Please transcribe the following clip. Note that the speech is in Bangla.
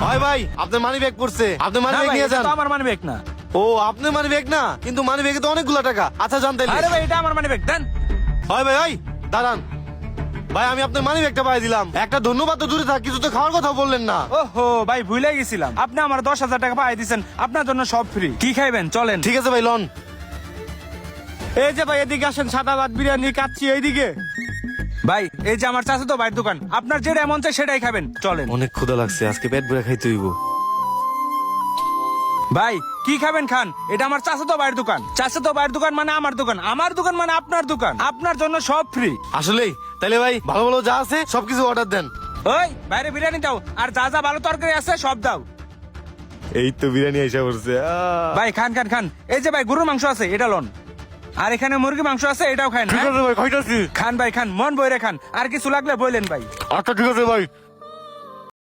ভাই ভাই আপনার মানি ব্যাগ পড়ছে, আপনি মানি না ব্যাগ ভাই, নিয়ে এটা যান। তো আমার মানি ব্যাগ না। ও আপনার মানি ব্যাগ না, কিন্তু মানি ব্যাগে তো অনেকগুলো টাকা। আচ্ছা জানতে আরে ভাই, এটা আমার মানি ব্যাগ দেন। ভাই ভাই ভাই দাঁড়ান ভাই, আমি আপনার মানি ব্যাগটা পাই দিলাম। একটা ধন্যবাদ তো দূরে থাক, কিছু তো খাওয়ার কথা বললেন না। ওহো ভাই, ভুলে গেছিলাম, আপনি আমার 10,000 টাকা পাই দিচ্ছেন, আপনার জন্য সব ফ্রি। কি খাইবেন চলেন। ঠিক আছে ভাই লন। এই যে ভাই এদিকে আসেন, সাদা ভাত বিরিয়ানি কাচ্ছি এইদিকে। ভাই এই যে আমার চাচাতো ভাইয়ের দোকান, আপনার যেটা মন চায় সেটাই খাবেন, চলেন। অনেক ক্ষুধা লাগছে, আজকে পেট ভরে খাইতে হইব। ভাই কি খাবেন খান, এটা আমার চাচাতো ভাইয়ের দোকান। চাচাতো ভাইয়ের দোকান মানে আমার দোকান, আমার দোকান মানে আপনার দোকান, আপনার জন্য সব ফ্রি। আসলেই তাইলে ভাই ভালো ভালো যা আছে সবকিছু অর্ডার দেন। ওই বাইরে বিরিয়ানি দাও, আর যা যা ভালো তরকারি আছে সব দাও। এই তো বিরিয়ানি এসে পড়ছে। ভাই খান খান খান, এই যে ভাই গরুর মাংস আছে এটা লন, আর এখানে মুরগি মাংস আছে এটাও খান। ঠিক আছে ভাই খাইতেছি। খান ভাই খান, মন বইরে খান, আর কিছু লাগলে বললেন ভাই। আচ্ছা ঠিক আছে ভাই।